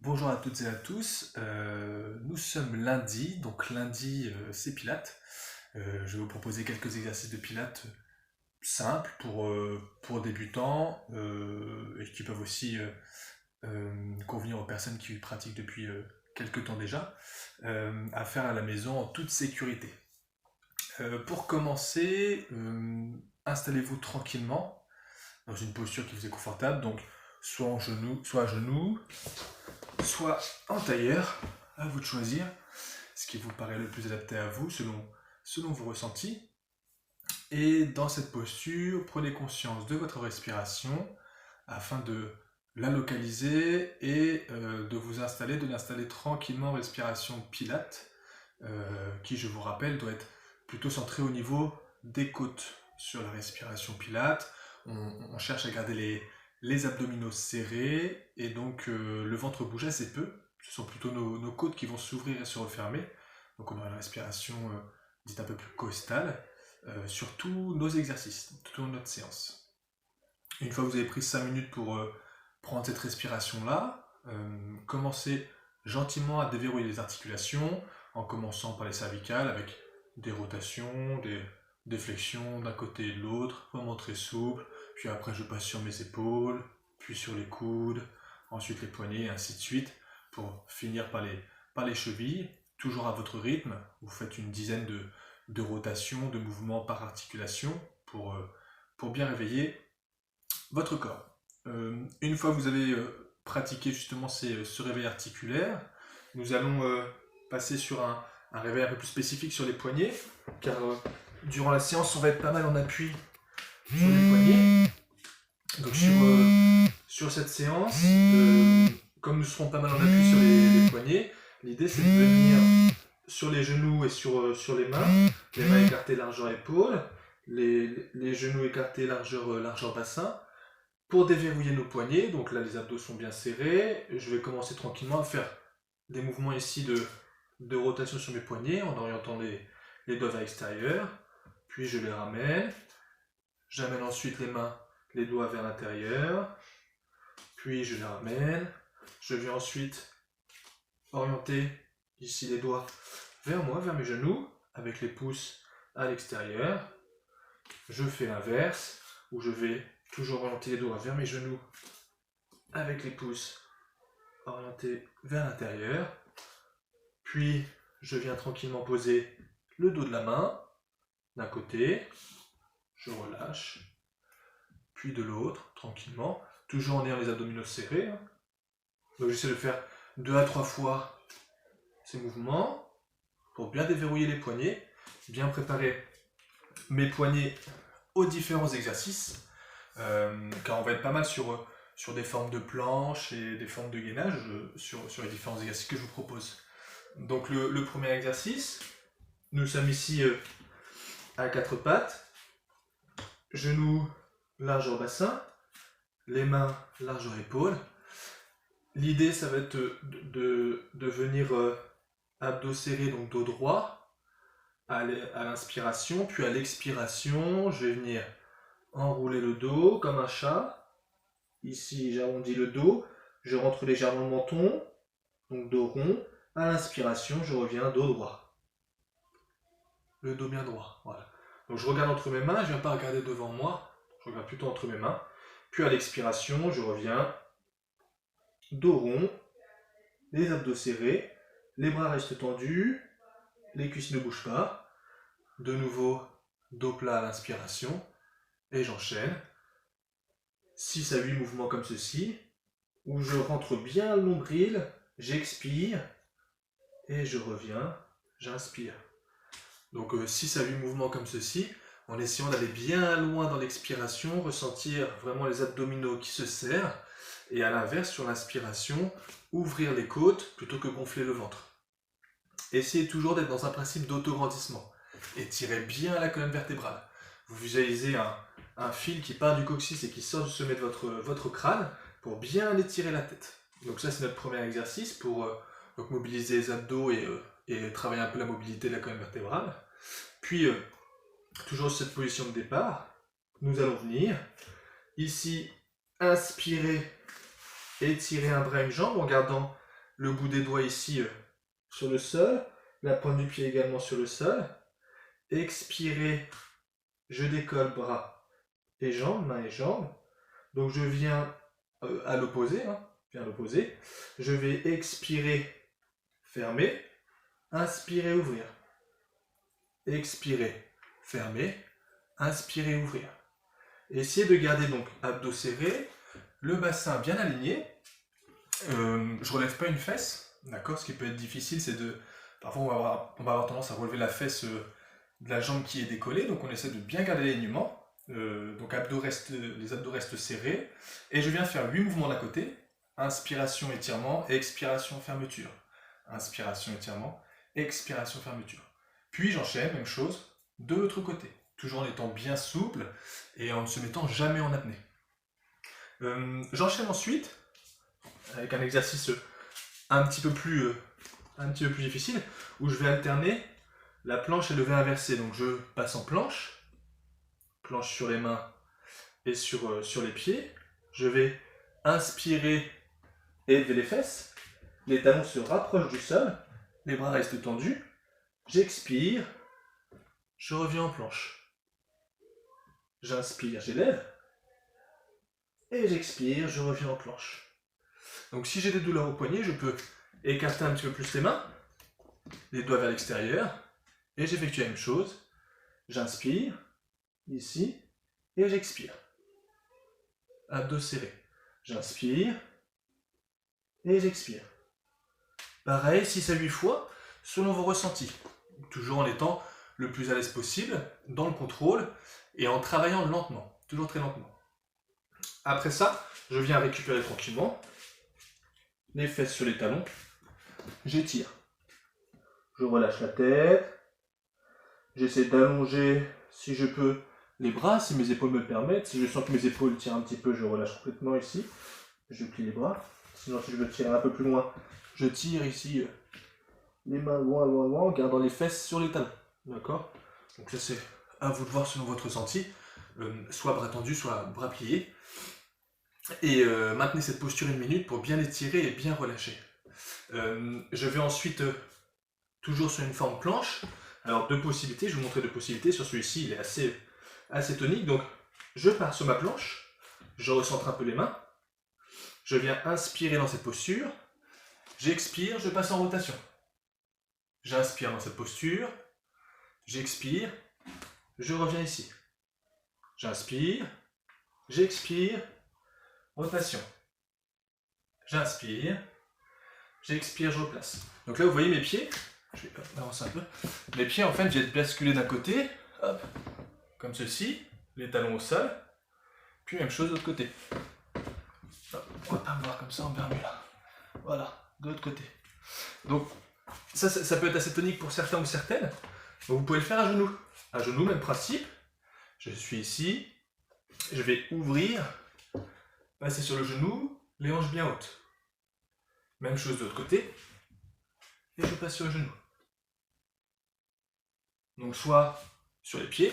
Bonjour à toutes et à tous. Nous sommes lundi, donc lundi c'est Pilates. Je vais vous proposer quelques exercices de Pilates simples pour débutants et qui peuvent aussi convenir aux personnes qui pratiquent depuis quelques temps déjà, à faire à la maison en toute sécurité. Pour commencer, installez-vous tranquillement dans une posture qui vous est confortable, donc soit en genoux, soit à genoux, soit en tailleur, à vous de choisir ce qui vous paraît le plus adapté à vous selon vos ressentis. Et dans cette posture, prenez conscience de votre respiration afin de la localiser et de l'installer tranquillement en respiration Pilates, qui, je vous rappelle, doit être plutôt centré au niveau des côtes. Sur la respiration Pilates, on cherche à garder les abdominaux serrés et donc le ventre bouge assez peu. Ce sont plutôt nos côtes qui vont s'ouvrir et se refermer. Donc on aura une respiration dite un peu plus costale sur tous nos exercices, toute notre séance. Une fois que vous avez pris 5 minutes pour prendre cette respiration-là, commencez gentiment à déverrouiller les articulations en commençant par les cervicales avec des rotations, des flexions d'un côté et de l'autre, vraiment très souple. Puis après, je passe sur mes épaules, puis sur les coudes, ensuite les poignets, et ainsi de suite, pour finir par les chevilles. Toujours à votre rythme, vous faites une dizaine de rotations, de mouvements par articulation pour bien réveiller votre corps. Une fois que vous avez pratiqué justement ce réveil articulaire, nous allons passer sur un réveil un peu plus spécifique sur les poignets, car durant la séance, on va être pas mal en appui sur les poignets. Donc sur cette séance, comme nous serons pas mal en appui sur les poignets, l'idée c'est de venir sur les genoux et sur les mains écartées largeur épaule, les genoux écartés largeur bassin, pour déverrouiller nos poignets. Donc là les abdos sont bien serrés, je vais commencer tranquillement à faire des mouvements ici de rotation sur mes poignets en orientant les doigts vers l'extérieur, puis je les ramène, j'amène ensuite les doigts vers l'intérieur, puis je les ramène, je vais ensuite orienter ici les doigts vers moi, vers mes genoux, avec les pouces à l'extérieur. Je fais l'inverse, où je vais toujours orienter les doigts vers mes genoux, avec les pouces orientés vers l'intérieur. Puis je viens tranquillement poser le dos de la main d'un côté, je relâche, puis de l'autre, tranquillement, toujours en ayant les abdominaux serrés. Donc j'essaie de faire 2 à 3 fois ces mouvements pour bien déverrouiller les poignets, bien préparer mes poignets aux différents exercices, car on va être pas mal sur des formes de planches et des formes de gainage sur les différents exercices que je vous propose. Donc le premier exercice, nous sommes ici à 4 pattes, genoux largeur bassin, les mains largeur épaule. L'idée ça va être de venir abdos serrés, donc dos droit, à l'inspiration, puis à l'expiration, je vais venir enrouler le dos comme un chat. Ici j'arrondis le dos, je rentre légèrement le menton, donc dos rond. À l'inspiration, je reviens dos droit. Le dos bien droit, voilà. Donc je regarde entre mes mains, je ne viens pas regarder devant moi, je regarde plutôt entre mes mains. Puis à l'expiration, je reviens dos rond, les abdos serrés, les bras restent tendus, les cuisses ne bougent pas. De nouveau, dos plat à l'inspiration, et j'enchaîne. 6 à 8 mouvements comme ceci, où je rentre bien le nombril, j'expire, et je reviens, j'inspire. Donc 6 à 8 mouvements comme ceci, en essayant d'aller bien loin dans l'expiration, ressentir vraiment les abdominaux qui se serrent, et à l'inverse, sur l'inspiration, ouvrir les côtes plutôt que gonfler le ventre. Essayez toujours d'être dans un principe d'autograndissement. Étirez bien la colonne vertébrale. Vous visualisez un fil qui part du coccyx et qui sort du sommet de votre crâne pour bien étirer la tête. Donc ça c'est notre premier exercice pour mobiliser les abdos et travailler un peu la mobilité de la colonne vertébrale. Puis toujours cette position de départ, nous allons venir ici inspirer, étirer un bras, une jambe en gardant le bout des doigts ici sur le sol, la pointe du pied également sur le sol. Expirez, je décolle bras et jambes, mains et jambes. Donc je viens à l'opposé, bien à l'opposé. Je vais expirer, fermer, inspirer, ouvrir. Expirer, fermer, inspirer, ouvrir. Essayez de garder donc abdos serrés, le bassin bien aligné. Je relève pas une fesse, d'accord? Ce qui peut être difficile, c'est de... Parfois, on va avoir tendance à relever la fesse de la jambe qui est décollée, donc on essaie de bien garder l'alignement. Donc les abdos restent serrés. Et je viens faire 8 mouvements d'un côté. Inspiration, étirement, expiration, fermeture. Inspiration, étirement, expiration, fermeture. Puis j'enchaîne, même chose, de l'autre côté. Toujours en étant bien souple et en ne se mettant jamais en apnée. J'enchaîne ensuite avec un exercice un petit peu plus difficile, où je vais alterner la planche et le levé inversé. Donc je passe en planche sur les mains et sur les pieds. Je vais inspirer et élever les fesses. Les talons se rapprochent du sol, les bras restent tendus. J'expire, je reviens en planche. J'inspire, j'élève. Et j'expire, je reviens en planche. Donc si j'ai des douleurs au poignet, je peux écarter un petit peu plus les mains, les doigts vers l'extérieur, et j'effectue la même chose. J'inspire, ici, et j'expire. Abdos serrés. J'inspire, et j'expire. Pareil, 6 à 8 fois, selon vos ressentis. Toujours en étant le plus à l'aise possible, dans le contrôle, et en travaillant lentement, toujours très lentement. Après ça, je viens récupérer tranquillement, les fesses sur les talons, j'étire. Je relâche la tête, j'essaie d'allonger, si je peux, les bras, si mes épaules me le permettent. Si je sens que mes épaules tirent un petit peu, je relâche complètement ici, je plie les bras. Sinon, si je veux tirer un peu plus loin, je tire ici, les mains loin, loin, loin, en gardant les fesses sur les talons. D'accord? Donc ça, c'est à vous de voir selon votre ressenti, soit bras tendus, soit bras pliés. Et maintenez cette posture 1 minute pour bien étirer et bien relâcher. Je vais ensuite, toujours sur une forme planche. Alors 2 possibilités, je vais vous montrer 2 possibilités. Sur celui-ci, il est assez tonique. Donc je pars sur ma planche, je recentre un peu les mains. Je viens inspirer dans cette posture. J'expire, je passe en rotation. J'inspire dans cette posture. J'expire, je reviens ici. J'inspire, j'expire. Rotation. J'inspire, j'expire, je replace. Donc là, vous voyez mes pieds, je vais avancer un peu. Mes pieds, en fait, viennent basculer d'un côté, hop, comme ceci, les talons au sol, puis même chose de l'autre côté. Hop, on va pas me voir comme ça en bermuda. Voilà, de l'autre côté. Donc, ça peut être assez tonique pour certains ou certaines. Donc, vous pouvez le faire à genoux. À genoux, même principe. Je suis ici, je vais ouvrir. Passer sur le genou, les hanches bien hautes. Même chose de l'autre côté. Et je passe sur le genou. Donc soit sur les pieds,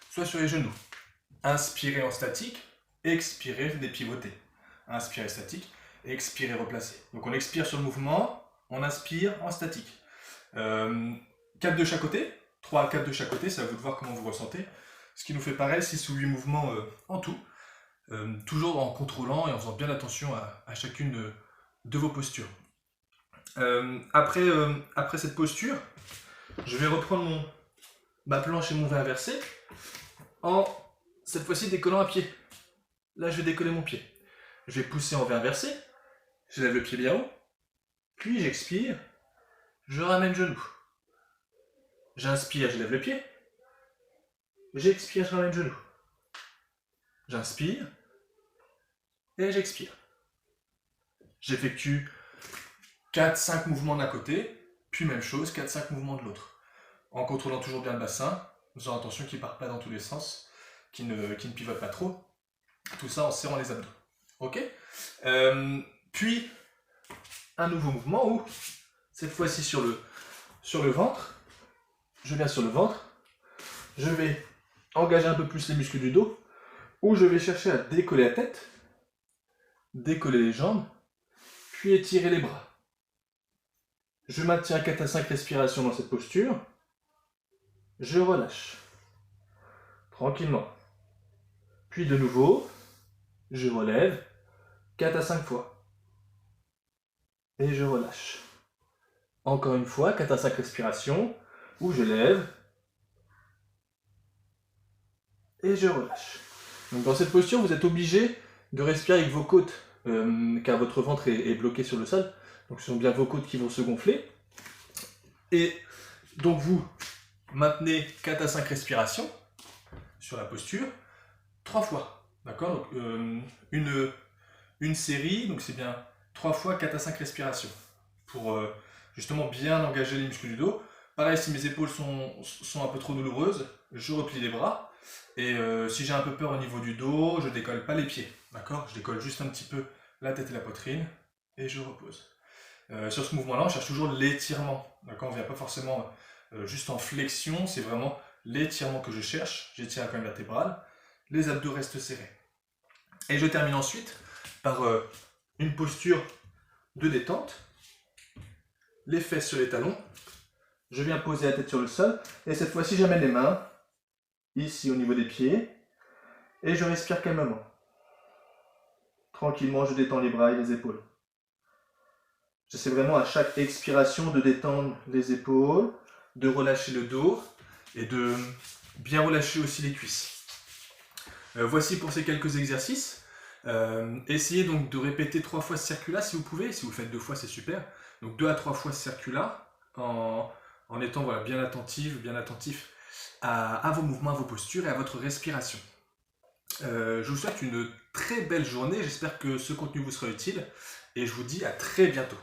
soit sur les genoux. Inspirez en statique, expirez des pivotés. Inspirez statique, expirez replacer. Donc on expire sur le mouvement, on inspire en statique. 4 de chaque côté, 3 à 4 de chaque côté, c'est à vous de voir comment vous ressentez. Ce qui nous fait pareil, 6 ou 8 mouvements en tout. Toujours en contrôlant et en faisant bien attention à chacune de vos postures. Après cette posture, je vais reprendre ma planche et mon V inversé en cette fois-ci décollant un pied. Là, je vais décoller mon pied. Je vais pousser en V inversé, je lève le pied bien haut, puis j'expire, je ramène le genou. J'inspire, je lève le pied, j'expire, je ramène le genou. J'inspire et j'expire. J'effectue 4-5 mouvements d'un côté, puis même chose, 4-5 mouvements de l'autre. En contrôlant toujours bien le bassin, en faisant attention qu'il ne parte pas dans tous les sens, qu'il ne pivote pas trop. Tout ça en serrant les abdos. Ok? Puis, un nouveau mouvement où, cette fois-ci sur le ventre, je viens sur le ventre, je vais engager un peu plus les muscles du dos, où je vais chercher à décoller la tête, décoller les jambes, puis étirer les bras. Je maintiens 4 à 5 respirations dans cette posture. Je relâche. Tranquillement. Puis de nouveau, je relève 4 à 5 fois. Et je relâche. Encore une fois, 4 à 5 respirations, où je lève et je relâche. Donc dans cette posture, vous êtes obligé de respirer avec vos côtes, car votre ventre est bloqué sur le sol. Donc ce sont bien vos côtes qui vont se gonfler. Et donc vous maintenez 4 à 5 respirations sur la posture, 3 fois. D'accord? Donc une série, donc c'est bien 3 fois 4 à 5 respirations. Pour justement bien engager les muscles du dos. Pareil, si mes épaules sont un peu trop douloureuses, je replie les bras. Et si j'ai un peu peur au niveau du dos, je décolle pas les pieds. D'accord? Je décolle juste un petit peu la tête et la poitrine. Et je repose. Sur ce mouvement-là, on cherche toujours l'étirement. D'accord? On ne vient pas forcément juste en flexion, c'est vraiment l'étirement que je cherche. J'étire la colonne vertébrale, les abdos restent serrés. Et je termine ensuite par une posture de détente, les fesses sur les talons. Je viens poser la tête sur le sol, et cette fois-ci j'amène les mains, ici au niveau des pieds, et je respire calmement. Tranquillement, je détends les bras et les épaules. J'essaie vraiment à chaque expiration de détendre les épaules, de relâcher le dos et de bien relâcher aussi les cuisses. Voici pour ces quelques exercices. Essayez donc de répéter 3 fois ce circuit-là si vous pouvez. Si vous le faites 2 fois, c'est super. Donc 2 à 3 fois ce circuit-là en étant voilà, bien attentif à vos mouvements, à vos postures et à votre respiration. Je vous souhaite une très belle journée. J'espère que ce contenu vous sera utile et je vous dis à très bientôt.